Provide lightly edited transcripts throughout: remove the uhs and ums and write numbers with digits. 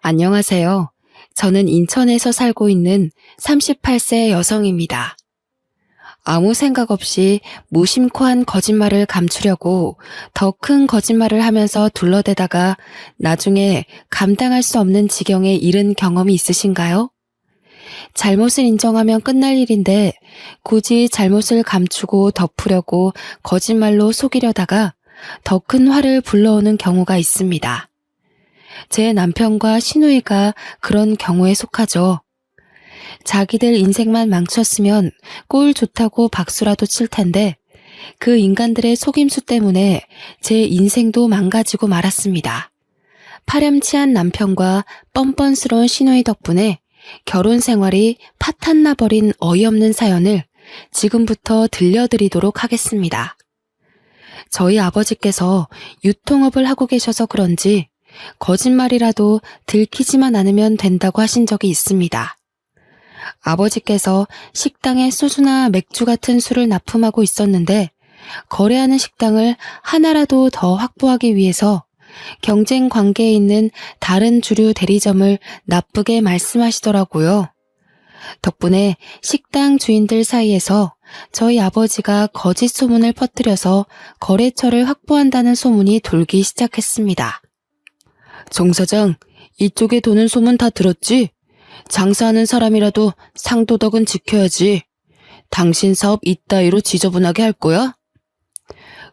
안녕하세요. 저는 인천에서 살고 있는 38세 여성입니다. 아무 생각 없이 무심코 한 거짓말을 감추려고 더 큰 거짓말을 하면서 둘러대다가 나중에 감당할 수 없는 지경에 이른 경험이 있으신가요? 잘못을 인정하면 끝날 일인데 굳이 잘못을 감추고 덮으려고 거짓말로 속이려다가 더 큰 화를 불러오는 경우가 있습니다. 제 남편과 시누이가 그런 경우에 속하죠. 자기들 인생만 망쳤으면 꼴 좋다고 박수라도 칠 텐데 그 인간들의 속임수 때문에 제 인생도 망가지고 말았습니다. 파렴치한 남편과 뻔뻔스러운 시누이 덕분에 결혼 생활이 파탄나버린 어이없는 사연을 지금부터 들려드리도록 하겠습니다. 저희 아버지께서 유통업을 하고 계셔서 그런지 거짓말이라도 들키지만 않으면 된다고 하신 적이 있습니다. 아버지께서 식당에 소주나 맥주 같은 술을 납품하고 있었는데 거래하는 식당을 하나라도 더 확보하기 위해서 경쟁 관계에 있는 다른 주류 대리점을 나쁘게 말씀하시더라고요. 덕분에 식당 주인들 사이에서 저희 아버지가 거짓 소문을 퍼뜨려서 거래처를 확보한다는 소문이 돌기 시작했습니다. 정 사장, 이쪽에 도는 소문 다 들었지? 장사하는 사람이라도 상도덕은 지켜야지. 당신 사업 이따위로 지저분하게 할 거야?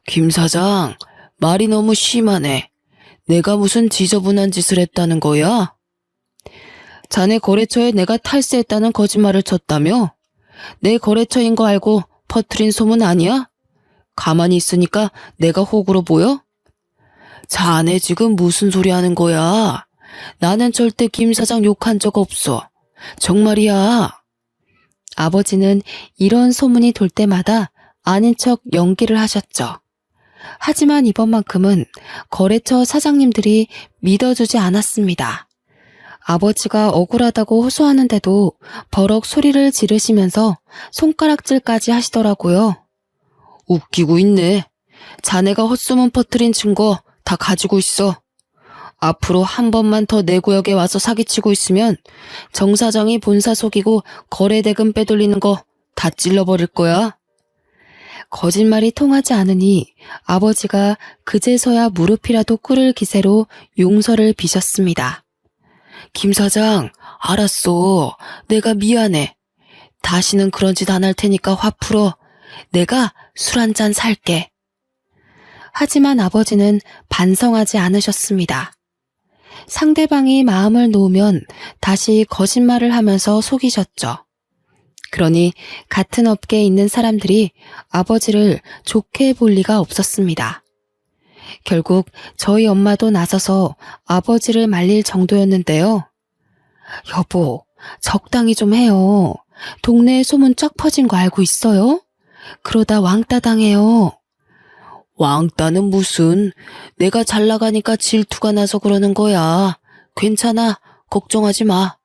김 사장, 말이 너무 심하네. 내가 무슨 지저분한 짓을 했다는 거야? 자네 거래처에 내가 탈세했다는 거짓말을 쳤다며? 내 거래처인 거 알고 퍼뜨린 소문 아니야? 가만히 있으니까 내가 호구로 보여? 자네 지금 무슨 소리 하는 거야? 나는 절대 김 사장 욕한 적 없어. 정말이야. 아버지는 이런 소문이 돌 때마다 아닌 척 연기를 하셨죠. 하지만 이번만큼은 거래처 사장님들이 믿어주지 않았습니다. 아버지가 억울하다고 호소하는데도 버럭 소리를 지르시면서 손가락질까지 하시더라고요. 웃기고 있네. 자네가 헛소문 퍼뜨린 증거 다 가지고 있어. 앞으로 한 번만 더 내 구역에 와서 사기치고 있으면 정 사장이 본사 속이고 거래 대금 빼돌리는 거 다 찔러버릴 거야. 거짓말이 통하지 않으니 아버지가 그제서야 무릎이라도 꿇을 기세로 용서를 비셨습니다. 김 사장, 알았어. 내가 미안해. 다시는 그런 짓 안 할 테니까 화 풀어. 내가 술 한 잔 살게. 하지만 아버지는 반성하지 않으셨습니다. 상대방이 마음을 놓으면 다시 거짓말을 하면서 속이셨죠. 그러니 같은 업계에 있는 사람들이 아버지를 좋게 볼 리가 없었습니다. 결국 저희 엄마도 나서서 아버지를 말릴 정도였는데요. 여보, 적당히 좀 해요. 동네에 소문 쫙 퍼진 거 알고 있어요? 그러다 왕따 당해요. 왕따는 무슨, 내가 잘 나가니까 질투가 나서 그러는 거야. 괜찮아, 걱정하지 마.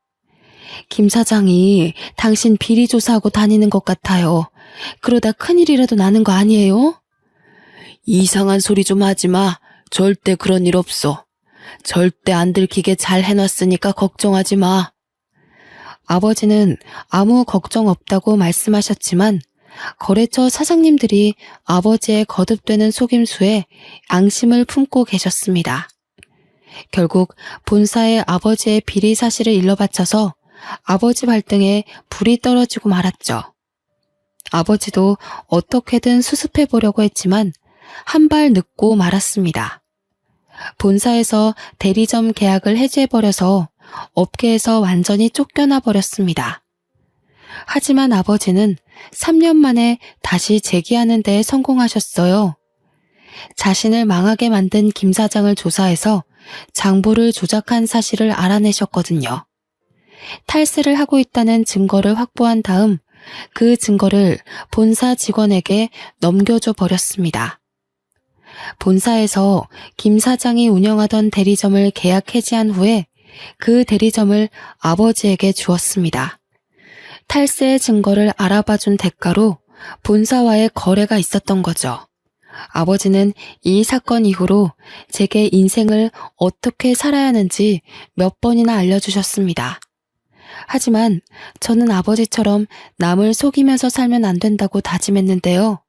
김 사장이 당신 비리 조사하고 다니는 것 같아요. 그러다 큰일이라도 나는 거 아니에요? 이상한 소리 좀 하지 마. 절대 그런 일 없어. 절대 안 들키게 잘 해놨으니까 걱정하지 마. 아버지는 아무 걱정 없다고 말씀하셨지만 거래처 사장님들이 아버지의 거듭되는 속임수에 앙심을 품고 계셨습니다. 결국 본사에 아버지의 비리 사실을 일러바쳐서 아버지 발등에 불이 떨어지고 말았죠. 아버지도 어떻게든 수습해 보려고 했지만 한 발 늦고 말았습니다. 본사에서 대리점 계약을 해지해버려서 업계에서 완전히 쫓겨나 버렸습니다. 하지만 아버지는 3년 만에 다시 재기하는 데 성공하셨어요. 자신을 망하게 만든 김 사장을 조사해서 장부를 조작한 사실을 알아내셨거든요. 탈세를 하고 있다는 증거를 확보한 다음 그 증거를 본사 직원에게 넘겨줘 버렸습니다. 본사에서 김 사장이 운영하던 대리점을 계약 해지한 후에 그 대리점을 아버지에게 주었습니다. 탈세의 증거를 알아봐준 대가로 본사와의 거래가 있었던 거죠. 아버지는 이 사건 이후로 제게 인생을 어떻게 살아야 하는지 몇 번이나 알려주셨습니다. 하지만 저는 아버지처럼 남을 속이면서 살면 안 된다고 다짐했는데요.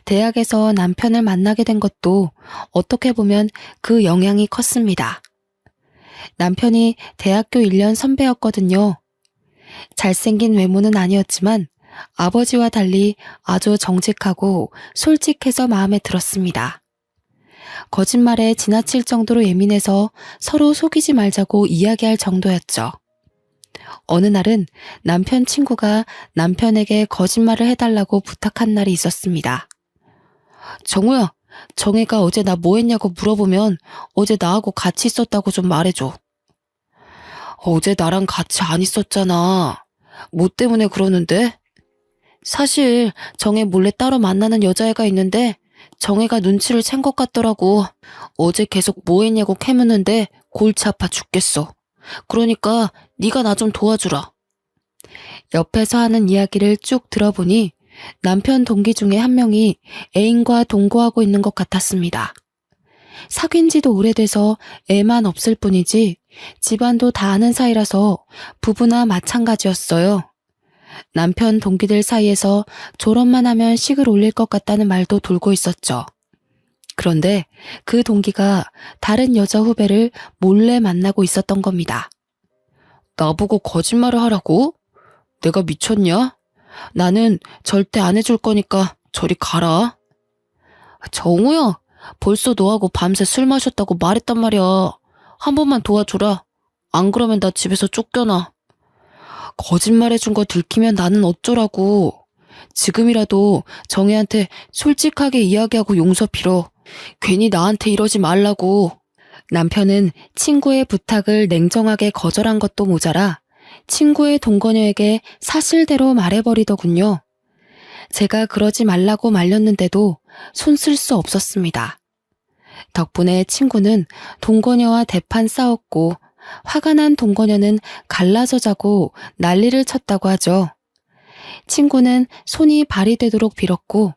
대학에서 남편을 만나게 된 것도 어떻게 보면 그 영향이 컸습니다. 남편이 대학교 1년 선배였거든요. 잘생긴 외모는 아니었지만 아버지와 달리 아주 정직하고 솔직해서 마음에 들었습니다. 거짓말에 지나칠 정도로 예민해서 서로 속이지 말자고 이야기할 정도였죠. 어느 날은 남편 친구가 남편에게 거짓말을 해달라고 부탁한 날이 있었습니다. 정우야, 정혜가 어제 나 뭐 했냐고 물어보면 어제 나하고 같이 있었다고 좀 말해줘. 어제 나랑 같이 안 있었잖아. 뭐 때문에 그러는데? 사실 정혜 몰래 따로 만나는 여자애가 있는데 정혜가 눈치를 챈 것 같더라고. 어제 계속 뭐 했냐고 캐묻는데 골치 아파 죽겠어. 그러니까 네가 나 좀 도와주라. 옆에서 하는 이야기를 쭉 들어보니 남편 동기 중에 한 명이 애인과 동거하고 있는 것 같았습니다. 사귄 지도 오래돼서 애만 없을 뿐이지 집안도 다 아는 사이라서 부부나 마찬가지였어요. 남편 동기들 사이에서 졸업만 하면 식을 올릴 것 같다는 말도 돌고 있었죠. 그런데 그 동기가 다른 여자 후배를 몰래 만나고 있었던 겁니다. 나보고 거짓말을 하라고? 내가 미쳤냐? 나는 절대 안 해줄 거니까 저리 가라. 정우야, 벌써 너하고 밤새 술 마셨다고 말했단 말이야. 한 번만 도와줘라. 안 그러면 나 집에서 쫓겨나. 거짓말해준 거 들키면 나는 어쩌라고. 지금이라도 정혜한테 솔직하게 이야기하고 용서 빌어. 괜히 나한테 이러지 말라고. 남편은 친구의 부탁을 냉정하게 거절한 것도 모자라 친구의 동거녀에게 사실대로 말해버리더군요. 제가 그러지 말라고 말렸는데도 손 쓸 수 없었습니다. 덕분에 친구는 동거녀와 대판 싸웠고 화가 난 동거녀는 갈라서 자고 난리를 쳤다고 하죠. 친구는 손이 발이 되도록 빌었고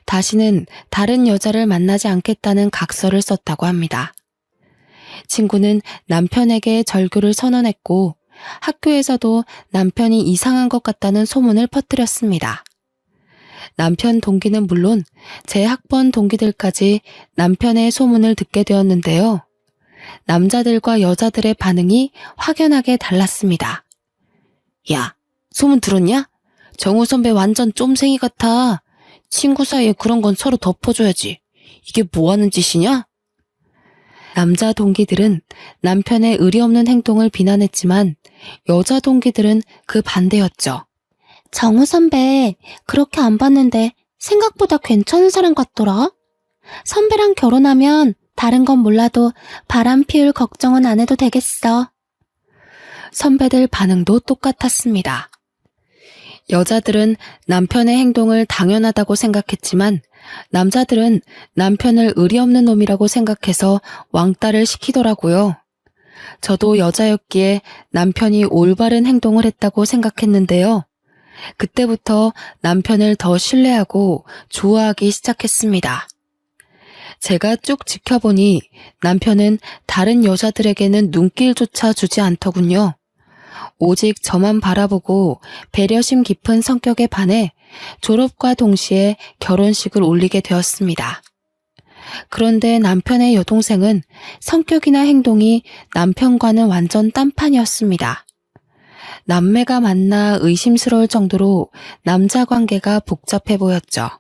다시는 다른 여자를 만나지 않겠다는 각서를 썼다고 합니다. 친구는 남편에게 절교를 선언했고 학교에서도 남편이 이상한 것 같다는 소문을 퍼뜨렸습니다. 남편 동기는 물론 제 학번 동기들까지 남편의 소문을 듣게 되었는데요. 남자들과 여자들의 반응이 확연하게 달랐습니다. 야, 소문 들었냐? 정우 선배 완전 쫌생이 같아. 친구 사이에 그런 건 서로 덮어줘야지. 이게 뭐 하는 짓이냐? 남자 동기들은 남편의 의리 없는 행동을 비난했지만 여자 동기들은 그 반대였죠. 정우 선배, 그렇게 안 봤는데 생각보다 괜찮은 사람 같더라. 선배랑 결혼하면 다른 건 몰라도 바람 피울 걱정은 안 해도 되겠어. 선배들 반응도 똑같았습니다. 여자들은 남편의 행동을 당연하다고 생각했지만 남자들은 남편을 의리 없는 놈이라고 생각해서 왕따를 시키더라고요. 저도 여자였기에 남편이 올바른 행동을 했다고 생각했는데요. 그때부터 남편을 더 신뢰하고 좋아하기 시작했습니다. 제가 쭉 지켜보니 남편은 다른 여자들에게는 눈길조차 주지 않더군요. 오직 저만 바라보고 배려심 깊은 성격에 반해 졸업과 동시에 결혼식을 올리게 되었습니다. 그런데 남편의 여동생은 성격이나 행동이 남편과는 완전 딴판이었습니다. 남매가 만나 의심스러울 정도로 남자 관계가 복잡해 보였죠.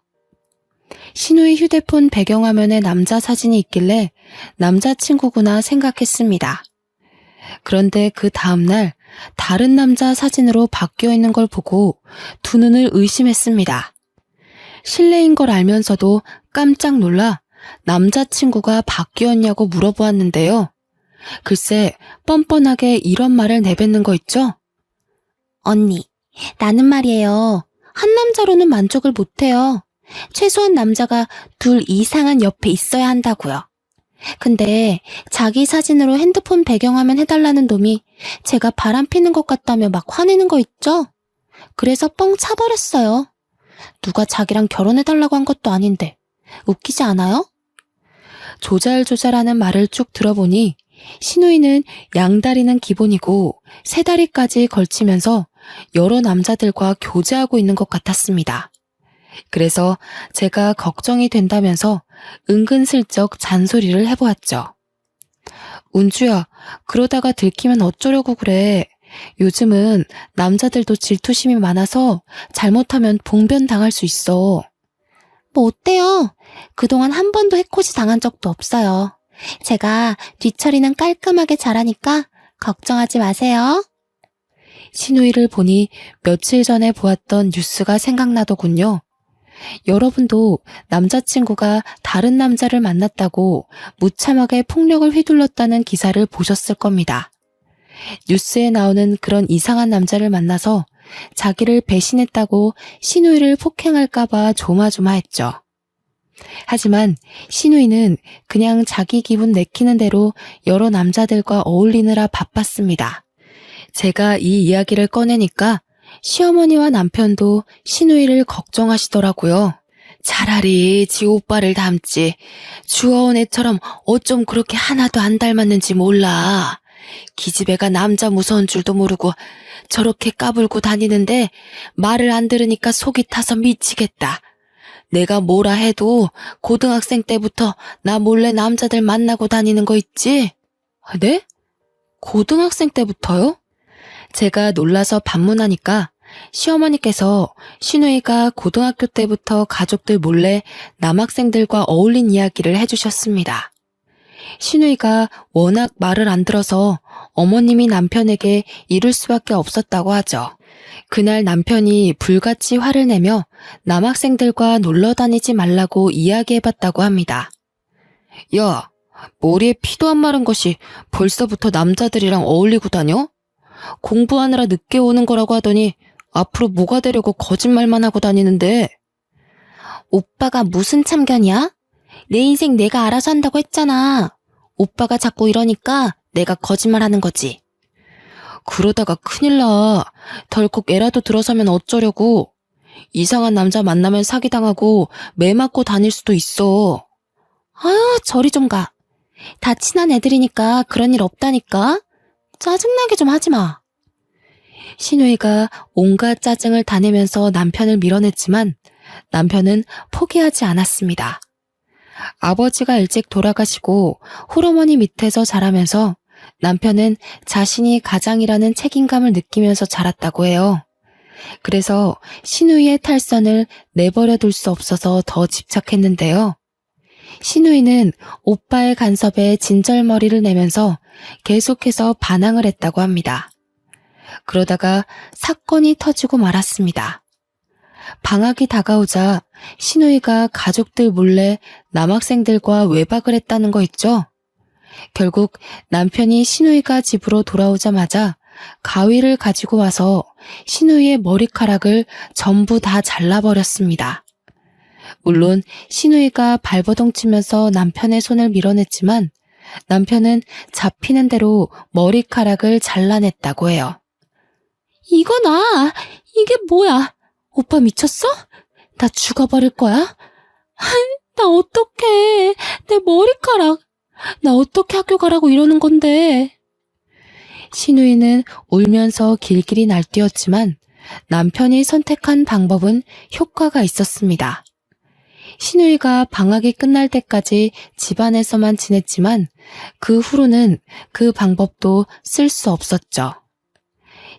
신우의 휴대폰 배경화면에 남자 사진이 있길래 남자친구구나 생각했습니다. 그런데 그 다음날 다른 남자 사진으로 바뀌어 있는 걸 보고 두 눈을 의심했습니다. 실례인 걸 알면서도 깜짝 놀라 남자친구가 바뀌었냐고 물어보았는데요. 글쎄 뻔뻔하게 이런 말을 내뱉는 거 있죠? 언니, 나는 말이에요. 한 남자로는 만족을 못해요. 최소한 남자가 둘 이상은 옆에 있어야 한다고요. 근데 자기 사진으로 핸드폰 배경화면 해달라는 놈이 제가 바람 피는 것 같다며 막 화내는 거 있죠? 그래서 뻥 차버렸어요. 누가 자기랑 결혼해달라고 한 것도 아닌데 웃기지 않아요? 조잘조잘하는 말을 쭉 들어보니 신우이는 양다리는 기본이고 세 다리까지 걸치면서 여러 남자들과 교제하고 있는 것 같았습니다. 그래서 제가 걱정이 된다면서 은근슬쩍 잔소리를 해보았죠. 운주야, 그러다가 들키면 어쩌려고 그래. 요즘은 남자들도 질투심이 많아서 잘못하면 봉변 당할 수 있어. 뭐 어때요? 그동안 한 번도 해코지 당한 적도 없어요. 제가 뒤처리는 깔끔하게 잘하니까 걱정하지 마세요. 신우이를 보니 며칠 전에 보았던 뉴스가 생각나더군요. 여러분도 남자친구가 다른 남자를 만났다고 무참하게 폭력을 휘둘렀다는 기사를 보셨을 겁니다. 뉴스에 나오는 그런 이상한 남자를 만나서 자기를 배신했다고 신우이를 폭행할까봐 조마조마했죠. 하지만 신우이는 그냥 자기 기분 내키는 대로 여러 남자들과 어울리느라 바빴습니다. 제가 이 이야기를 꺼내니까 시어머니와 남편도 신우이를 걱정하시더라고요. 차라리 지 오빠를 닮지. 주워온 애처럼 어쩜 그렇게 하나도 안 닮았는지 몰라. 기집애가 남자 무서운 줄도 모르고 저렇게 까불고 다니는데 말을 안 들으니까 속이 타서 미치겠다. 내가 뭐라 해도 고등학생 때부터 나 몰래 남자들 만나고 다니는 거 있지? 네? 고등학생 때부터요? 제가 놀라서 반문하니까 시어머니께서 신우이가 고등학교 때부터 가족들 몰래 남학생들과 어울린 이야기를 해주셨습니다. 신우이가 워낙 말을 안 들어서 어머님이 남편에게 이룰 수밖에 없었다고 하죠. 그날 남편이 불같이 화를 내며 남학생들과 놀러 다니지 말라고 이야기해봤다고 합니다. 야, 머리에 피도 안 마른 것이 벌써부터 남자들이랑 어울리고 다녀? 공부하느라 늦게 오는 거라고 하더니 앞으로 뭐가 되려고 거짓말만 하고 다니는데. 오빠가 무슨 참견이야? 내 인생 내가 알아서 한다고 했잖아. 오빠가 자꾸 이러니까 내가 거짓말하는 거지. 그러다가 큰일 나. 덜컥 애라도 들어서면 어쩌려고. 이상한 남자 만나면 사기당하고 매 맞고 다닐 수도 있어. 아유, 저리 좀 가. 다 친한 애들이니까 그런 일 없다니까. 짜증나게 좀 하지 마. 신우이가 온갖 짜증을 다 내면서 남편을 밀어냈지만 남편은 포기하지 않았습니다. 아버지가 일찍 돌아가시고 홀어머니 밑에서 자라면서 남편은 자신이 가장이라는 책임감을 느끼면서 자랐다고 해요. 그래서 신우이의 탈선을 내버려 둘 수 없어서 더 집착했는데요. 신우이는 오빠의 간섭에 진절머리를 내면서 계속해서 반항을 했다고 합니다. 그러다가 사건이 터지고 말았습니다. 방학이 다가오자 신우이가 가족들 몰래 남학생들과 외박을 했다는 거 있죠? 결국 남편이 신우이가 집으로 돌아오자마자 가위를 가지고 와서 신우이의 머리카락을 전부 다 잘라버렸습니다. 물론 신우이가 발버둥 치면서 남편의 손을 밀어냈지만 남편은 잡히는 대로 머리카락을 잘라냈다고 해요. 이거나 이게 뭐야? 오빠 미쳤어? 나 죽어버릴 거야? 나 어떡해. 내 머리카락. 나 어떻게 학교 가라고 이러는 건데. 신우이는 울면서 길길이 날뛰었지만 남편이 선택한 방법은 효과가 있었습니다. 신우이가 방학이 끝날 때까지 집안에서만 지냈지만 그 후로는 그 방법도 쓸 수 없었죠.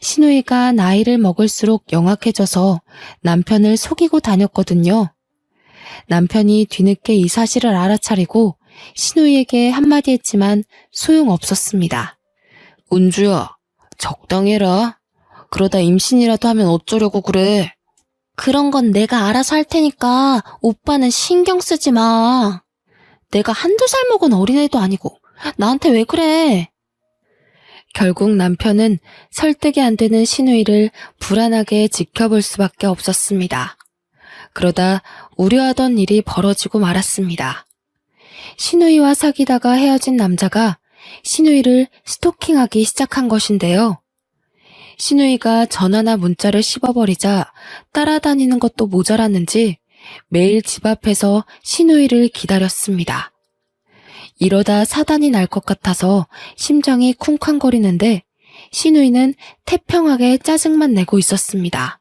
신우이가 나이를 먹을수록 영악해져서 남편을 속이고 다녔거든요. 남편이 뒤늦게 이 사실을 알아차리고 신우이에게 한마디 했지만 소용없었습니다. 운주야, 적당히 해라. 그러다 임신이라도 하면 어쩌려고 그래. 그런 건 내가 알아서 할 테니까 오빠는 신경 쓰지 마. 내가 한두 살 먹은 어린애도 아니고 나한테 왜 그래? 결국 남편은 설득이 안 되는 신우이를 불안하게 지켜볼 수밖에 없었습니다. 그러다 우려하던 일이 벌어지고 말았습니다. 신우이와 사귀다가 헤어진 남자가 신우이를 스토킹하기 시작한 것인데요. 신우이가 전화나 문자를 씹어버리자 따라다니는 것도 모자랐는지 매일 집 앞에서 신우이를 기다렸습니다. 이러다 사단이 날 것 같아서 심장이 쿵쾅거리는데 신우이는 태평하게 짜증만 내고 있었습니다.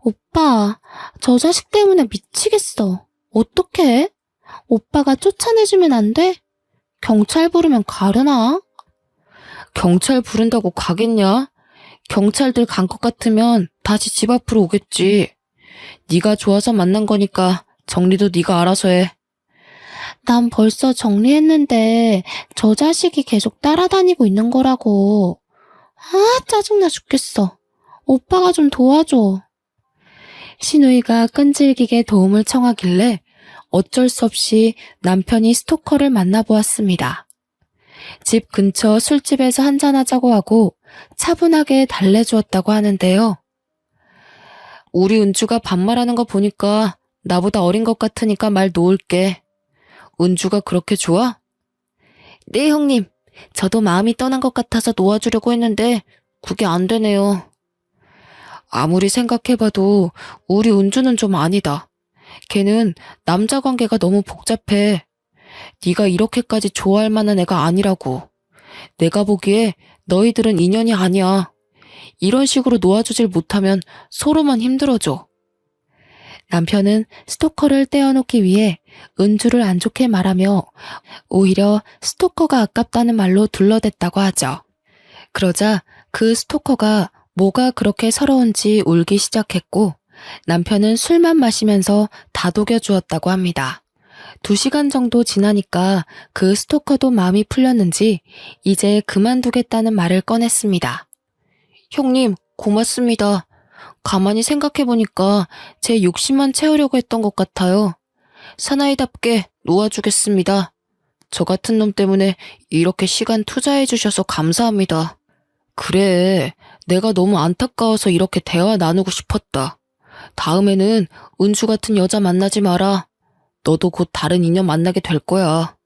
오빠, 저 자식 때문에 미치겠어. 어떡해? 오빠가 쫓아내주면 안 돼? 경찰 부르면 가려나? 경찰 부른다고 가겠냐? 경찰들 간 것 같으면 다시 집 앞으로 오겠지. 네가 좋아서 만난 거니까 정리도 네가 알아서 해. 난 벌써 정리했는데 저 자식이 계속 따라다니고 있는 거라고. 아, 짜증나 죽겠어. 오빠가 좀 도와줘. 신우이가 끈질기게 도움을 청하길래 어쩔 수 없이 남편이 스토커를 만나보았습니다. 집 근처 술집에서 한잔하자고 하고 차분하게 달래주었다고 하는데요. 우리 은주가 반말하는 거 보니까 나보다 어린 것 같으니까 말 놓을게. 은주가 그렇게 좋아? 네, 형님. 저도 마음이 떠난 것 같아서 놓아주려고 했는데 그게 안 되네요. 아무리 생각해봐도 우리 은주는 좀 아니다. 걔는 남자 관계가 너무 복잡해. 네가 이렇게까지 좋아할 만한 애가 아니라고. 내가 보기에 너희들은 인연이 아니야. 이런 식으로 놓아주질 못하면 서로만 힘들어져. 남편은 스토커를 떼어놓기 위해 은주를 안 좋게 말하며 오히려 스토커가 아깝다는 말로 둘러댔다고 하죠. 그러자 그 스토커가 뭐가 그렇게 서러운지 울기 시작했고 남편은 술만 마시면서 다독여 주었다고 합니다. 2시간 정도 지나니까 그 스토커도 마음이 풀렸는지 이제 그만두겠다는 말을 꺼냈습니다. 형님, 고맙습니다. 가만히 생각해보니까 제 욕심만 채우려고 했던 것 같아요. 사나이답게 놓아주겠습니다. 저 같은 놈 때문에 이렇게 시간 투자해주셔서 감사합니다. 그래, 내가 너무 안타까워서 이렇게 대화 나누고 싶었다. 다음에는 은주 같은 여자 만나지 마라. 너도 곧 다른 인연 만나게 될 거야.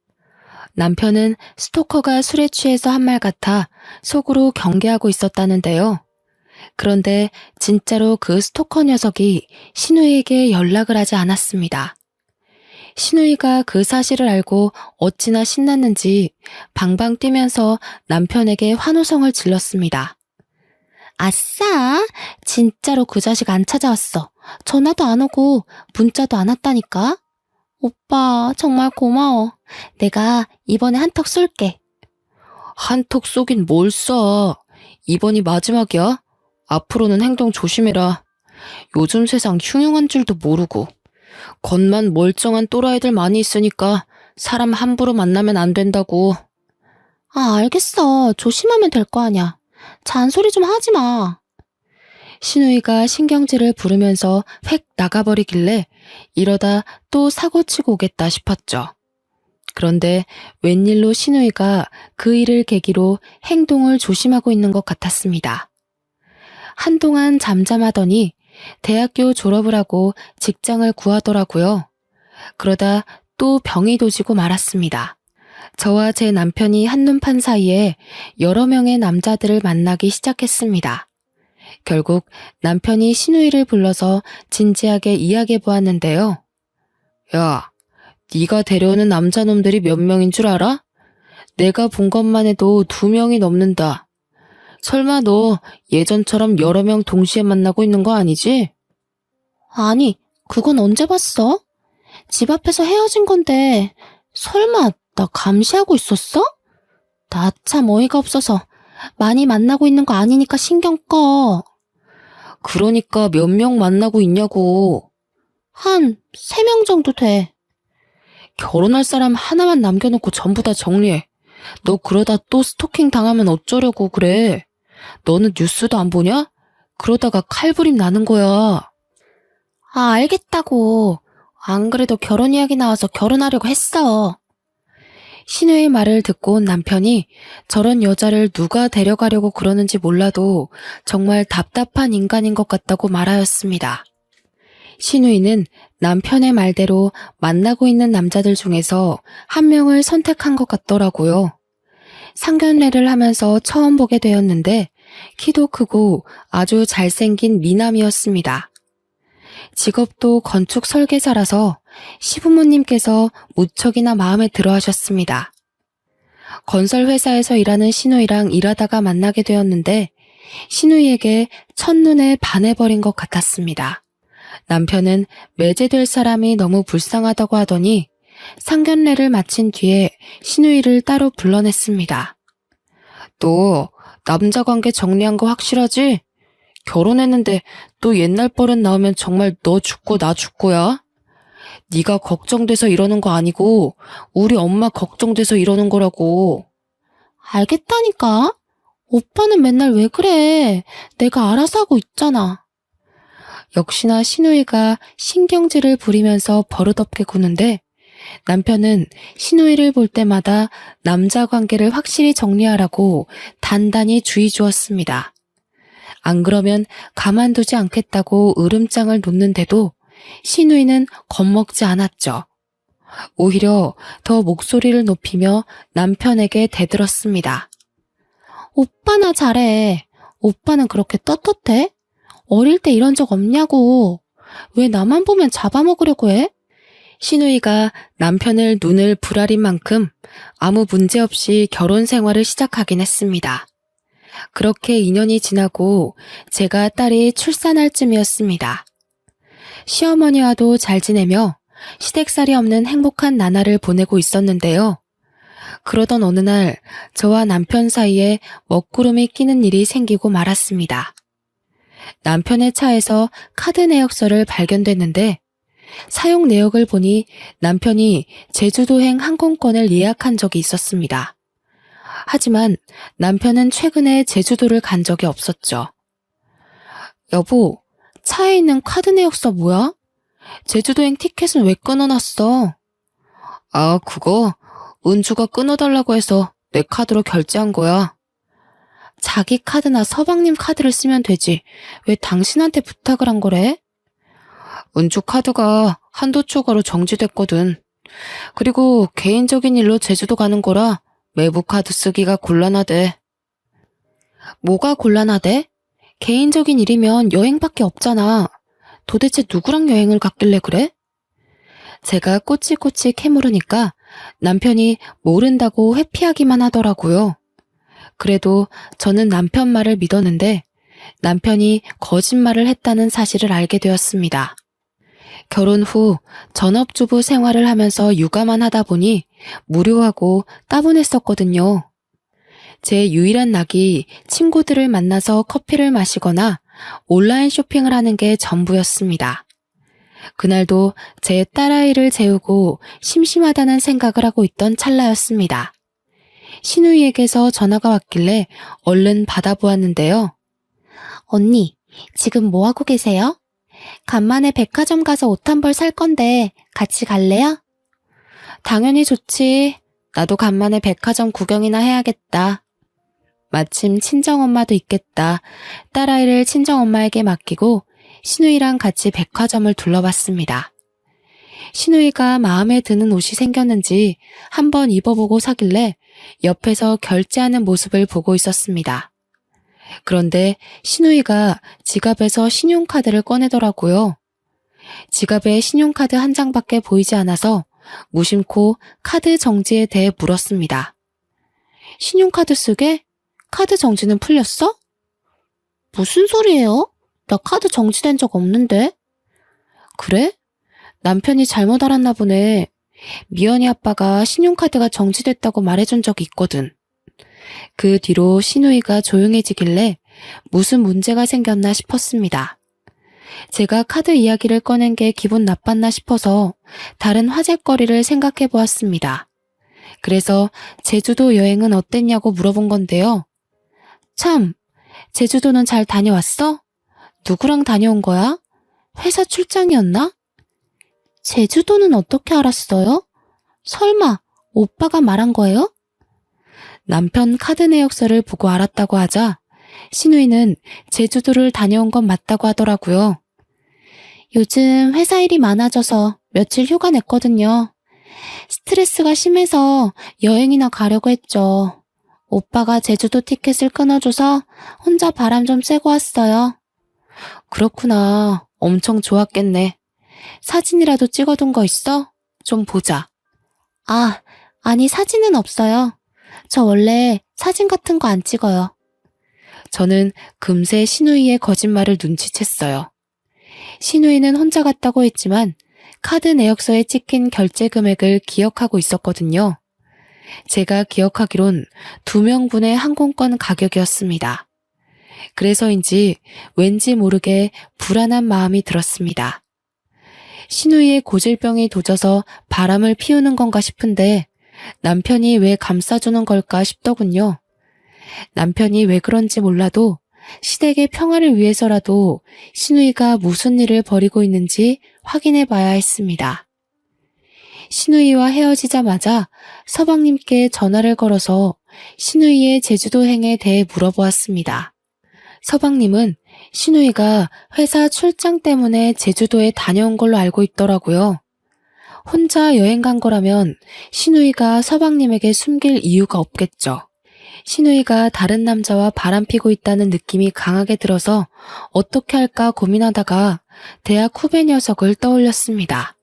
남편은 스토커가 술에 취해서 한 말 같아 속으로 경계하고 있었다는데요. 그런데 진짜로 그 스토커 녀석이 신우이에게 연락을 하지 않았습니다. 신우이가 그 사실을 알고 어찌나 신났는지 방방 뛰면서 남편에게 환호성을 질렀습니다. 아싸! 진짜로 그 자식 안 찾아왔어. 전화도 안 오고 문자도 안 왔다니까. 오빠 정말 고마워. 내가 이번에 한턱 쏠게. 한턱 쏘긴 뭘 쏴. 이번이 마지막이야. 앞으로는 행동 조심해라. 요즘 세상 흉흉한 줄도 모르고. 겉만 멀쩡한 또라이들 많이 있으니까 사람 함부로 만나면 안 된다고. 아, 알겠어. 조심하면 될 거 아냐. 잔소리 좀 하지 마. 신우이가 신경질을 부르면서 획 나가버리길래 이러다 또 사고치고 오겠다 싶었죠. 그런데 웬일로 신우이가 그 일을 계기로 행동을 조심하고 있는 것 같았습니다. 한동안 잠잠하더니 대학교 졸업을 하고 직장을 구하더라고요. 그러다 또 병이 도지고 말았습니다. 저와 제 남편이 한눈판 사이에 여러 명의 남자들을 만나기 시작했습니다. 결국 남편이 신우이를 불러서 진지하게 이야기해 보았는데요. 야, 네가 데려오는 남자놈들이 몇 명인 줄 알아? 내가 본 것만 해도 2명이 넘는다. 설마 너 예전처럼 여러 명 동시에 만나고 있는 거 아니지? 아니, 그건 언제 봤어? 집 앞에서 헤어진 건데 설마 나 감시하고 있었어? 나 참 어이가 없어서 많이 만나고 있는 거 아니니까 신경 꺼. 그러니까 몇 명 만나고 있냐고. 한 3명 정도 돼. 결혼할 사람 하나만 남겨놓고 전부 다 정리해. 너 그러다 또 스토킹 당하면 어쩌려고 그래. 너는 뉴스도 안 보냐? 그러다가 칼부림 나는 거야. 아, 알겠다고. 안 그래도 결혼 이야기 나와서 결혼하려고 했어. 신우의 말을 듣고 온 남편이 저런 여자를 누가 데려가려고 그러는지 몰라도 정말 답답한 인간인 것 같다고 말하였습니다. 신우이는 남편의 말대로 만나고 있는 남자들 중에서 한 명을 선택한 것 같더라고요. 상견례를 하면서 처음 보게 되었는데 키도 크고 아주 잘생긴 미남이었습니다. 직업도 건축 설계사라서 시부모님께서 무척이나 마음에 들어 하셨습니다. 건설 회사에서 일하는 시누이랑 일하다가 만나게 되었는데 시누이에게 첫눈에 반해버린 것 같았습니다. 남편은 매제될 사람이 너무 불쌍하다고 하더니 상견례를 마친 뒤에 시누이를 따로 불러냈습니다. 너 남자 관계 정리한 거 확실하지? 결혼했는데 또 옛날 버릇 나오면 정말 너 죽고 나 죽고야? 네가 걱정돼서 이러는 거 아니고 우리 엄마 걱정돼서 이러는 거라고. 알겠다니까. 오빠는 맨날 왜 그래? 내가 알아서 하고 있잖아. 역시나 시누이가 신경질을 부리면서 버릇없게 구는데 남편은 시누이를 볼 때마다 남자 관계를 확실히 정리하라고 단단히 주의 주었습니다. 안 그러면 가만두지 않겠다고 으름장을 놓는데도 시누이는 겁먹지 않았죠. 오히려 더 목소리를 높이며 남편에게 대들었습니다. 오빠나 잘해. 오빠는 그렇게 떳떳해? 어릴 때 이런 적 없냐고. 왜 나만 보면 잡아먹으려고 해? 시누이가 남편을 눈을 부라린 만큼 아무 문제 없이 결혼 생활을 시작하긴 했습니다. 그렇게 2년이 지나고 제가 딸이 출산할 쯤이었습니다. 시어머니와도 잘 지내며 시댁살이 없는 행복한 나날을 보내고 있었는데요. 그러던 어느 날 저와 남편 사이에 먹구름이 끼는 일이 생기고 말았습니다. 남편의 차에서 카드 내역서를 발견됐는데 사용 내역을 보니 남편이 제주도행 항공권을 예약한 적이 있었습니다. 하지만 남편은 최근에 제주도를 간 적이 없었죠. 여보, 차에 있는 카드 내역서 뭐야? 제주도행 티켓은 왜 끊어놨어? 아, 그거 은주가 끊어달라고 해서 내 카드로 결제한 거야. 자기 카드나 서방님 카드를 쓰면 되지. 왜 당신한테 부탁을 한 거래? 은주 카드가 한도 초과로 정지됐거든. 그리고 개인적인 일로 제주도 가는 거라 외부 카드 쓰기가 곤란하대. 뭐가 곤란하대? 개인적인 일이면 여행밖에 없잖아. 도대체 누구랑 여행을 갔길래 그래? 제가 꼬치꼬치 캐물으니까 남편이 모른다고 회피하기만 하더라고요. 그래도 저는 남편 말을 믿었는데 남편이 거짓말을 했다는 사실을 알게 되었습니다. 결혼 후 전업주부 생활을 하면서 육아만 하다 보니 무료하고 따분했었거든요. 제 유일한 낙이 친구들을 만나서 커피를 마시거나 온라인 쇼핑을 하는 게 전부였습니다. 그날도 제 딸아이를 재우고 심심하다는 생각을 하고 있던 찰나였습니다. 시누이에게서 전화가 왔길래 얼른 받아보았는데요. 언니, 지금 뭐 하고 계세요? 간만에 백화점 가서 옷 한 벌 살 건데 같이 갈래요? 당연히 좋지. 나도 간만에 백화점 구경이나 해야겠다. 마침 친정엄마도 있겠다. 딸아이를 친정엄마에게 맡기고 시누이랑 같이 백화점을 둘러봤습니다. 시누이가 마음에 드는 옷이 생겼는지 한번 입어보고 사길래 옆에서 결제하는 모습을 보고 있었습니다. 그런데 시누이가 지갑에서 신용카드를 꺼내더라고요. 지갑에 신용카드 한 장밖에 보이지 않아서 무심코 카드 정지에 대해 물었습니다. 신용카드 쓰게? 카드 정지는 풀렸어? 무슨 소리예요? 나 카드 정지된 적 없는데? 그래? 남편이 잘못 알았나 보네. 미연이 아빠가 신용카드가 정지됐다고 말해준 적이 있거든. 그 뒤로 시누이가 조용해지길래 무슨 문제가 생겼나 싶었습니다. 제가 카드 이야기를 꺼낸 게 기분 나빴나 싶어서 다른 화제거리를 생각해 보았습니다. 그래서 제주도 여행은 어땠냐고 물어본 건데요. 참, 제주도는 잘 다녀왔어? 누구랑 다녀온 거야? 회사 출장이었나? 제주도는 어떻게 알았어요? 설마 오빠가 말한 거예요? 남편 카드 내역서를 보고 알았다고 하자 시누이는 제주도를 다녀온 건 맞다고 하더라고요. 요즘 회사 일이 많아져서 며칠 휴가 냈거든요. 스트레스가 심해서 여행이나 가려고 했죠. 오빠가 제주도 티켓을 끊어줘서 혼자 바람 좀 쐬고 왔어요. 그렇구나. 엄청 좋았겠네. 사진이라도 찍어둔 거 있어? 좀 보자. 아, 아니 사진은 없어요. 저 원래 사진 같은 거 안 찍어요. 저는 금세 신우이의 거짓말을 눈치챘어요. 신우이는 혼자 갔다고 했지만 카드 내역서에 찍힌 결제 금액을 기억하고 있었거든요. 제가 기억하기론 2명분의 항공권 가격이었습니다. 그래서인지 왠지 모르게 불안한 마음이 들었습니다. 신우이의 고질병이 도져서 바람을 피우는 건가 싶은데 남편이 왜 감싸주는 걸까 싶더군요. 남편이 왜 그런지 몰라도 시댁의 평화를 위해서라도 신우이가 무슨 일을 벌이고 있는지 확인해 봐야 했습니다. 신우이와 헤어지자마자 서방님께 전화를 걸어서 신우이의 제주도행에 대해 물어보았습니다. 서방님은 신우이가 회사 출장 때문에 제주도에 다녀온 걸로 알고 있더라고요. 혼자 여행 간 거라면 신우이가 서방님에게 숨길 이유가 없겠죠. 신우이가 다른 남자와 바람피고 있다는 느낌이 강하게 들어서 어떻게 할까 고민하다가 대학 후배 녀석을 떠올렸습니다.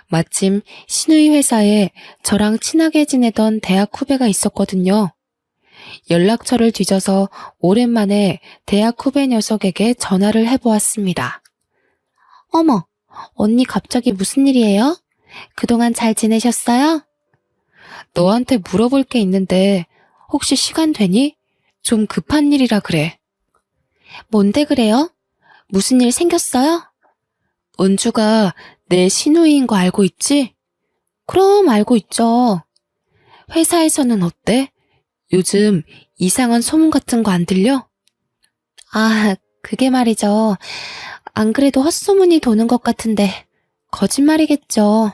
마침 신우이 회사에 저랑 친하게 지내던 대학 후배가 있었거든요. 연락처를 뒤져서 오랜만에 대학 후배 녀석에게 전화를 해보았습니다. 어머, 언니 갑자기 무슨 일이에요? 그동안 잘 지내셨어요? 너한테 물어볼 게 있는데 혹시 시간 되니? 좀 급한 일이라 그래. 뭔데 그래요? 무슨 일 생겼어요? 은주가 내 신우이인 거 알고 있지? 그럼 알고 있죠. 회사에서는 어때? 요즘 이상한 소문 같은 거 안 들려? 아, 그게 말이죠. 안 그래도 헛소문이 도는 것 같은데 거짓말이겠죠.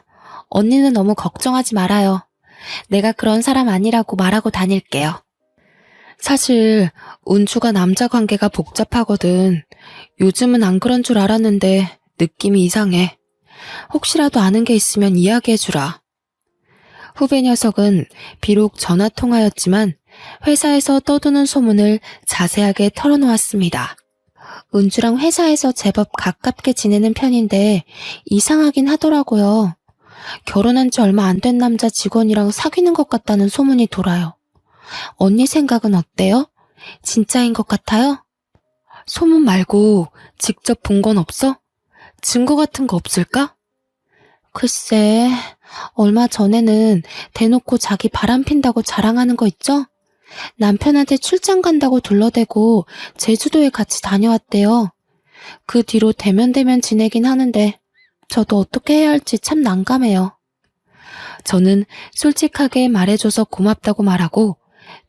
언니는 너무 걱정하지 말아요. 내가 그런 사람 아니라고 말하고 다닐게요. 사실 은주가 남자 관계가 복잡하거든. 요즘은 안 그런 줄 알았는데 느낌이 이상해. 혹시라도 아는 게 있으면 이야기해주라. 후배 녀석은 비록 전화통화였지만 회사에서 떠도는 소문을 자세하게 털어놓았습니다. 은주랑 회사에서 제법 가깝게 지내는 편인데 이상하긴 하더라고요. 결혼한 지 얼마 안 된 남자 직원이랑 사귀는 것 같다는 소문이 돌아요. 언니 생각은 어때요? 진짜인 것 같아요? 소문 말고 직접 본 건 없어? 증거 같은 거 없을까? 글쎄, 얼마 전에는 대놓고 자기 바람핀다고 자랑하는 거 있죠? 남편한테 출장 간다고 둘러대고 제주도에 같이 다녀왔대요. 그 뒤로 대면대면 지내긴 하는데 저도 어떻게 해야 할지 참 난감해요. 저는 솔직하게 말해줘서 고맙다고 말하고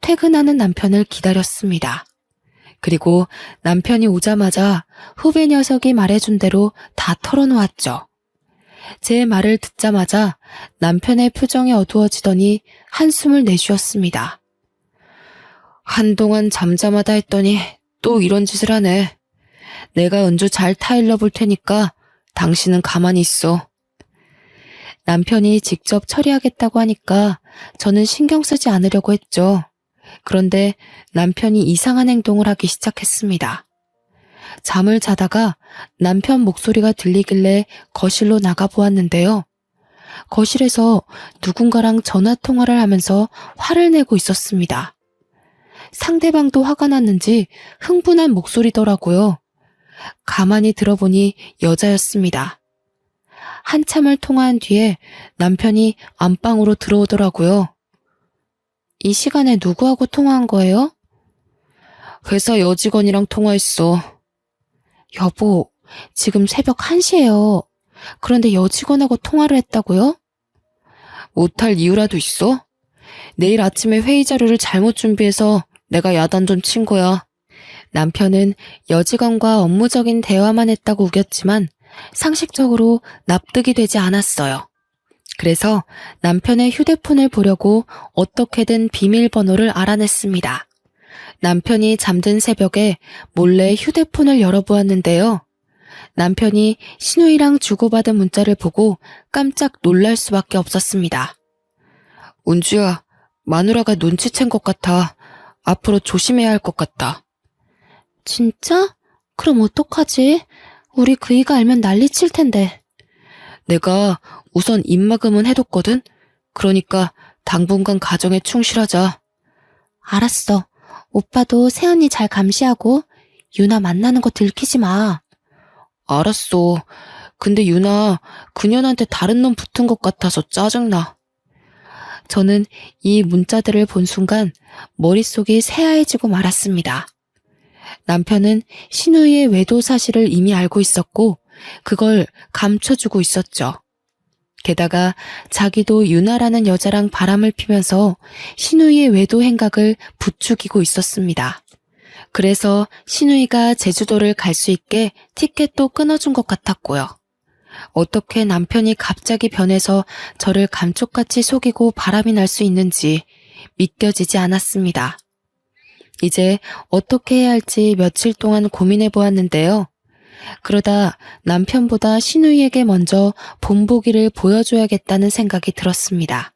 퇴근하는 남편을 기다렸습니다. 그리고 남편이 오자마자 후배 녀석이 말해준 대로 다 털어놓았죠. 제 말을 듣자마자 남편의 표정이 어두워지더니 한숨을 내쉬었습니다. 한동안 잠잠하다 했더니 또 이런 짓을 하네. 내가 은주 잘 타일러 볼 테니까 당신은 가만히 있어. 남편이 직접 처리하겠다고 하니까 저는 신경 쓰지 않으려고 했죠. 그런데 남편이 이상한 행동을 하기 시작했습니다. 잠을 자다가 남편 목소리가 들리길래 거실로 나가보았는데요. 거실에서 누군가랑 전화통화를 하면서 화를 내고 있었습니다. 상대방도 화가 났는지 흥분한 목소리더라고요. 가만히 들어보니 여자였습니다. 한참을 통화한 뒤에 남편이 안방으로 들어오더라고요. 이 시간에 누구하고 통화한 거예요? 회사 여직원이랑 통화했어. 여보, 지금 새벽 1시예요. 그런데 여직원하고 통화를 했다고요? 못할 이유라도 있어? 내일 아침에 회의 자료를 잘못 준비해서 내가 야단 좀 친 거야. 남편은 여직원과 업무적인 대화만 했다고 우겼지만 상식적으로 납득이 되지 않았어요. 그래서 남편의 휴대폰을 보려고 어떻게든 비밀번호를 알아냈습니다. 남편이 잠든 새벽에 몰래 휴대폰을 열어보았는데요. 남편이 신우이랑 주고받은 문자를 보고 깜짝 놀랄 수밖에 없었습니다. 은주야, 마누라가 눈치챈 것 같아. 앞으로 조심해야 할 것 같다. 진짜? 그럼 어떡하지? 우리 그이가 알면 난리칠 텐데. 내가 우선 입막음은 해뒀거든? 그러니까 당분간 가정에 충실하자. 알았어. 오빠도 새언니 잘 감시하고 유나 만나는 거 들키지 마. 알았어. 근데 유나, 그년한테 다른 놈 붙은 것 같아서 짜증나. 저는 이 문자들을 본 순간 머릿속이 새하얘지고 말았습니다. 남편은 신우이의 외도 사실을 이미 알고 있었고 그걸 감춰주고 있었죠. 게다가 자기도 유나라는 여자랑 바람을 피면서 신우이의 외도 행각을 부추기고 있었습니다. 그래서 신우이가 제주도를 갈 수 있게 티켓도 끊어준 것 같았고요. 어떻게 남편이 갑자기 변해서 저를 감쪽같이 속이고 바람이 날 수 있는지 믿겨지지 않았습니다. 이제 어떻게 해야 할지 며칠 동안 고민해 보았는데요. 그러다 남편보다 신우이에게 먼저 본보기를 보여줘야겠다는 생각이 들었습니다.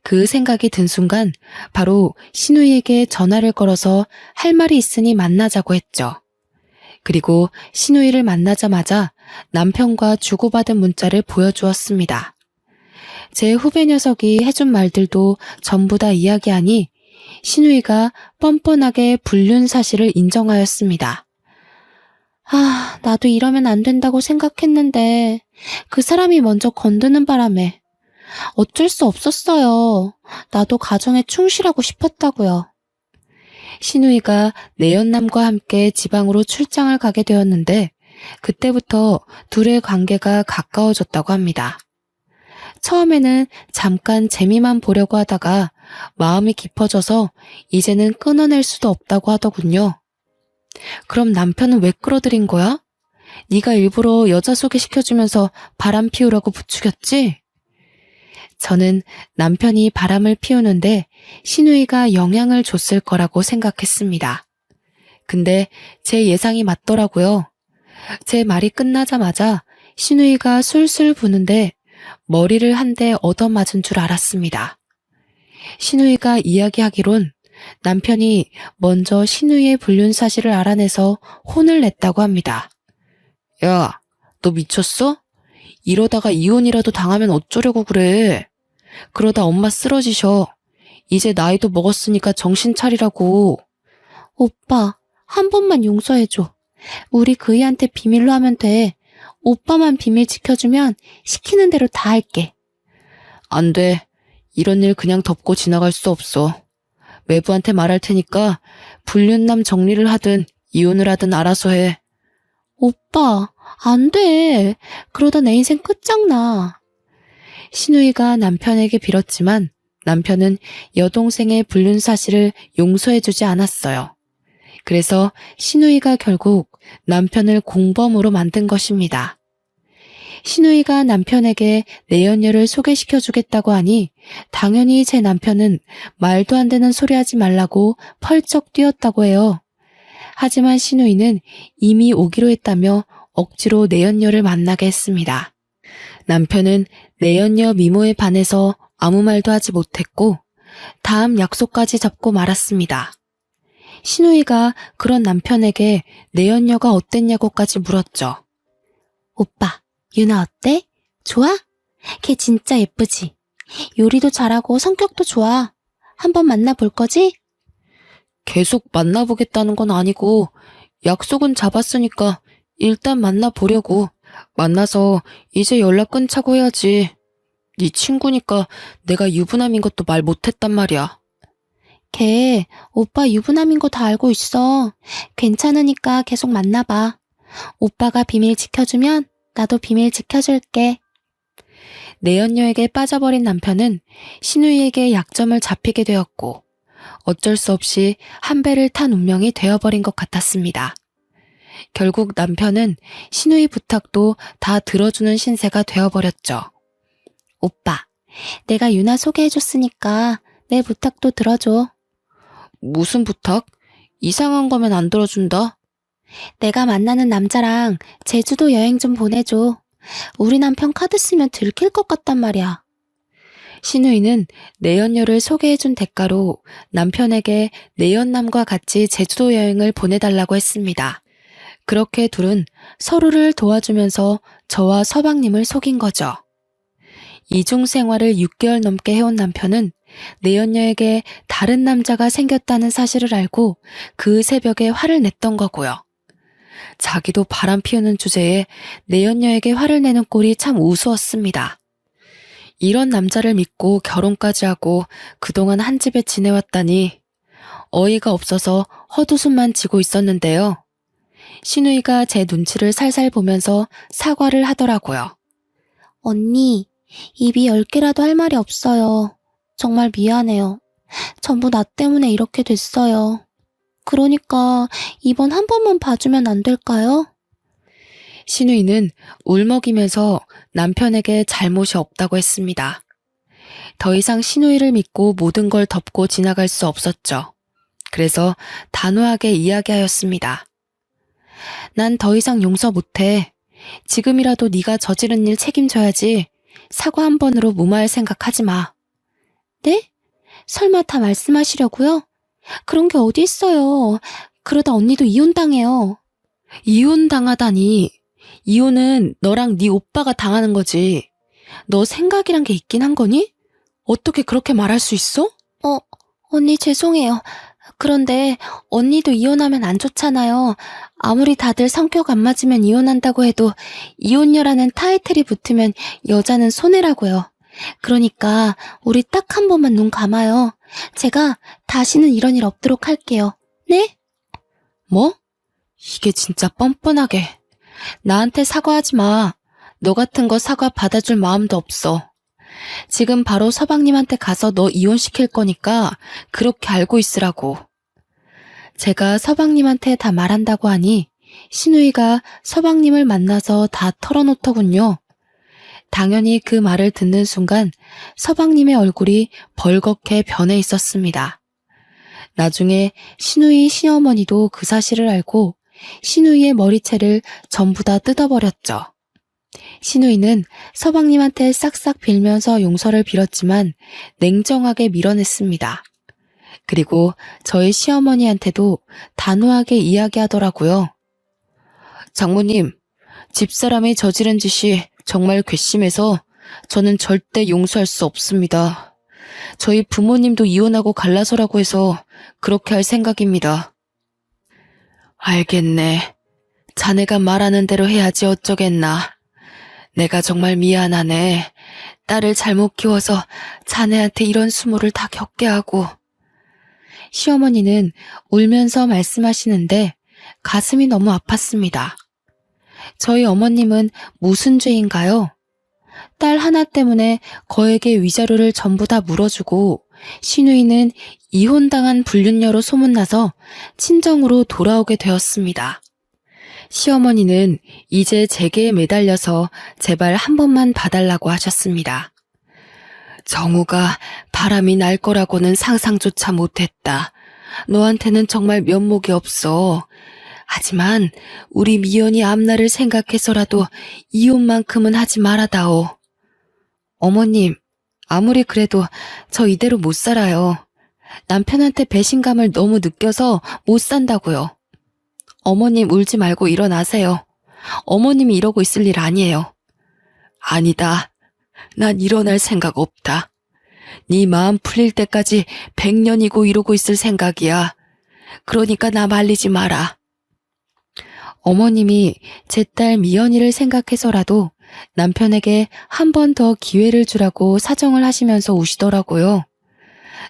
그 생각이 든 순간 바로 신우이에게 전화를 걸어서 할 말이 있으니 만나자고 했죠. 그리고 신우이를 만나자마자 남편과 주고받은 문자를 보여주었습니다. 제 후배 녀석이 해준 말들도 전부 다 이야기하니 신우이가 뻔뻔하게 불륜 사실을 인정하였습니다. 나도 이러면 안 된다고 생각했는데 그 사람이 먼저 건드는 바람에 어쩔 수 없었어요. 나도 가정에 충실하고 싶었다고요. 신우이가 내연남과 함께 지방으로 출장을 가게 되었는데 그때부터 둘의 관계가 가까워졌다고 합니다. 처음에는 잠깐 재미만 보려고 하다가 마음이 깊어져서 이제는 끊어낼 수도 없다고 하더군요. 그럼 남편은 왜 끌어들인 거야? 네가 일부러 여자 소개시켜주면서 바람 피우라고 부추겼지? 저는 남편이 바람을 피우는데 신우이가 영향을 줬을 거라고 생각했습니다. 근데 제 예상이 맞더라고요. 제 말이 끝나자마자 신우이가 술술 부는데 머리를 한 대 얻어맞은 줄 알았습니다. 신우이가 이야기하기론 남편이 먼저 신우이의 불륜 사실을 알아내서 혼을 냈다고 합니다. 야, 너 미쳤어? 이러다가 이혼이라도 당하면 어쩌려고 그래. 그러다 엄마 쓰러지셔. 이제 나이도 먹었으니까 정신 차리라고. 오빠, 한 번만 용서해줘. 우리 그이한테 비밀로 하면 돼. 오빠만 비밀 지켜주면 시키는 대로 다 할게. 안 돼. 이런 일 그냥 덮고 지나갈 수 없어. 외부한테 말할 테니까 불륜남 정리를 하든 이혼을 하든 알아서 해. 오빠, 안 돼. 그러다 내 인생 끝장나. 신우이가 남편에게 빌었지만 남편은 여동생의 불륜 사실을 용서해주지 않았어요. 그래서 신우이가 결국 남편을 공범으로 만든 것입니다. 신우이가 남편에게 내연녀를 소개시켜주겠다고 하니 당연히 제 남편은 말도 안 되는 소리 하지 말라고 펄쩍 뛰었다고 해요. 하지만 신우이는 이미 오기로 했다며 억지로 내연녀를 만나게 했습니다. 남편은 내연녀 미모에 반해서 아무 말도 하지 못했고 다음 약속까지 잡고 말았습니다. 신우이가 그런 남편에게 내연녀가 어땠냐고까지 물었죠. 오빠, 유나 어때? 좋아? 걔 진짜 예쁘지? 요리도 잘하고 성격도 좋아. 한번 만나볼 거지? 계속 만나보겠다는 건 아니고 약속은 잡았으니까 일단 만나보려고. 만나서 이제 연락 끊자고 해야지. 네 친구니까 내가 유부남인 것도 말 못했단 말이야. 걔 오빠 유부남인 거 다 알고 있어. 괜찮으니까 계속 만나봐. 오빠가 비밀 지켜주면 나도 비밀 지켜줄게. 내연녀에게 빠져버린 남편은 신우이에게 약점을 잡히게 되었고 어쩔 수 없이 한 배를 탄 운명이 되어버린 것 같았습니다. 결국 남편은 신우이 부탁도 다 들어주는 신세가 되어버렸죠. 오빠, 내가 유나 소개해줬으니까 내 부탁도 들어줘. 무슨 부탁? 이상한 거면 안 들어준다. 내가 만나는 남자랑 제주도 여행 좀 보내줘. 우리 남편 카드 쓰면 들킬 것 같단 말이야. 신우이는 내연녀를 소개해준 대가로 남편에게 내연남과 같이 제주도 여행을 보내달라고 했습니다. 그렇게 둘은 서로를 도와주면서 저와 서방님을 속인 거죠. 이중 생활을 6개월 넘게 해온 남편은 내연녀에게 다른 남자가 생겼다는 사실을 알고 그 새벽에 화를 냈던 거고요. 자기도 바람 피우는 주제에 내연녀에게 화를 내는 꼴이 참 우스웠습니다. 이런 남자를 믿고 결혼까지 하고 그동안 한 집에 지내왔다니 어이가 없어서 헛웃음만 지고 있었는데요. 신우이가 제 눈치를 살살 보면서 사과를 하더라고요. 언니, 입이 10개라도 할 말이 없어요. 정말 미안해요. 전부 나 때문에 이렇게 됐어요. 그러니까 이번 한 번만 봐주면 안 될까요? 신우이는 울먹이면서 남편에게 잘못이 없다고 했습니다. 더 이상 신우이를 믿고 모든 걸 덮고 지나갈 수 없었죠. 그래서 단호하게 이야기하였습니다. 난 더 이상 용서 못해. 지금이라도 네가 저지른 일 책임져야지. 사과 한 번으로 무마할 생각하지 마. 네? 설마 다 말씀하시려고요? 그런 게 어디 있어요. 그러다 언니도 이혼당해요. 이혼당하다니. 이혼은 너랑 네 오빠가 당하는 거지. 너 생각이란 게 있긴 한 거니? 어떻게 그렇게 말할 수 있어? 언니 죄송해요. 그런데 언니도 이혼하면 안 좋잖아요. 아무리 다들 성격 안 맞으면 이혼한다고 해도 이혼녀라는 타이틀이 붙으면 여자는 손해라고요. 그러니까 우리 딱 한 번만 눈 감아요. 제가 다시는 이런 일 없도록 할게요. 네? 뭐? 이게 진짜 뻔뻔하게. 나한테 사과하지 마. 너 같은 거 사과 받아줄 마음도 없어. 지금 바로 서방님한테 가서 너 이혼시킬 거니까 그렇게 알고 있으라고. 제가 서방님한테 다 말한다고 하니 신우이가 서방님을 만나서 다 털어놓더군요. 당연히 그 말을 듣는 순간 서방님의 얼굴이 벌겋게 변해 있었습니다. 나중에 신우이 시어머니도 그 사실을 알고 신우이의 머리채를 전부 다 뜯어버렸죠. 신우이는 서방님한테 싹싹 빌면서 용서를 빌었지만 냉정하게 밀어냈습니다. 그리고 저희 시어머니한테도 단호하게 이야기하더라고요. 장모님, 집사람이 저지른 짓이 정말 괘씸해서 저는 절대 용서할 수 없습니다. 저희 부모님도 이혼하고 갈라서라고 해서 그렇게 할 생각입니다. 알겠네. 자네가 말하는 대로 해야지 어쩌겠나. 내가 정말 미안하네. 딸을 잘못 키워서 자네한테 이런 수모를 다 겪게 하고. 시어머니는 울면서 말씀하시는데 가슴이 너무 아팠습니다. 저희 어머님은 무슨 죄인가요? 딸 하나 때문에 거액의 위자료를 전부 다 물어주고 신우이는 이혼당한 불륜녀로 소문나서 친정으로 돌아오게 되었습니다. 시어머니는 이제 제게에 매달려서 제발 한 번만 봐달라고 하셨습니다. 정우가 바람이 날 거라고는 상상조차 못했다. 너한테는 정말 면목이 없어. 하지만 우리 미연이 앞날을 생각해서라도 이혼만큼은 하지 말아다오. 어머님, 아무리 그래도 저 이대로 못 살아요. 남편한테 배신감을 너무 느껴서 못 산다고요. 어머님 울지 말고 일어나세요. 어머님이 이러고 있을 일 아니에요. 아니다. 난 일어날 생각 없다. 네 마음 풀릴 때까지 100년이고 이러고 있을 생각이야. 그러니까 나 말리지 마라. 어머님이 제 딸 미연이를 생각해서라도 남편에게 한 번 더 기회를 주라고 사정을 하시면서 우시더라고요.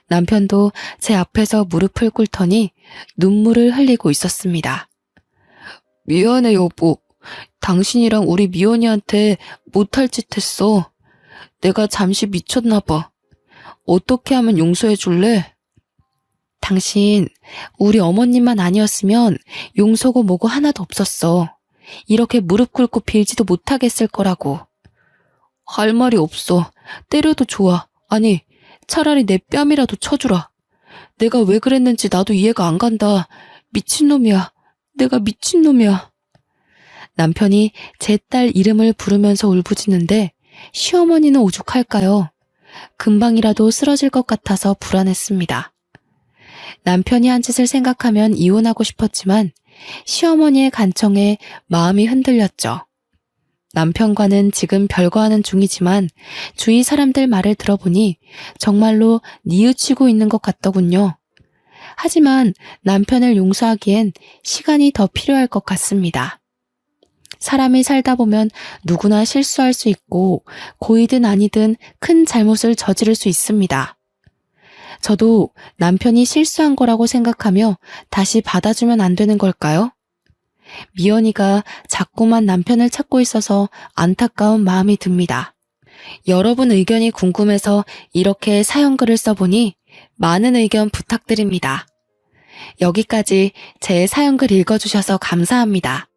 남편도 제 앞에서 무릎을 꿇더니 눈물을 흘리고 있었습니다. 미안해 여보. 당신이랑 우리 미연이한테 못할 짓 했어. 내가 잠시 미쳤나 봐. 어떻게 하면 용서해 줄래? 당신 우리 어머님만 아니었으면 용서고 뭐고 하나도 없었어. 이렇게 무릎 꿇고 빌지도 못하겠을 거라고. 할 말이 없어. 때려도 좋아. 아니 차라리 내 뺨이라도 쳐주라. 내가 왜 그랬는지 나도 이해가 안 간다. 미친놈이야. 내가 미친놈이야. 남편이 제 딸 이름을 부르면서 울부짖는데 시어머니는 오죽할까요? 금방이라도 쓰러질 것 같아서 불안했습니다. 남편이 한 짓을 생각하면 이혼하고 싶었지만 시어머니의 간청에 마음이 흔들렸죠. 남편과는 지금 별거하는 중이지만 주위 사람들 말을 들어보니 정말로 뉘우치고 있는 것 같더군요. 하지만 남편을 용서하기엔 시간이 더 필요할 것 같습니다. 사람이 살다 보면 누구나 실수할 수 있고 고이든 아니든 큰 잘못을 저지를 수 있습니다. 저도 남편이 실수한 거라고 생각하며 다시 받아주면 안 되는 걸까요? 미연이가 자꾸만 남편을 찾고 있어서 안타까운 마음이 듭니다. 여러분 의견이 궁금해서 이렇게 사연글을 써보니 많은 의견 부탁드립니다. 여기까지 제 사연글 읽어주셔서 감사합니다.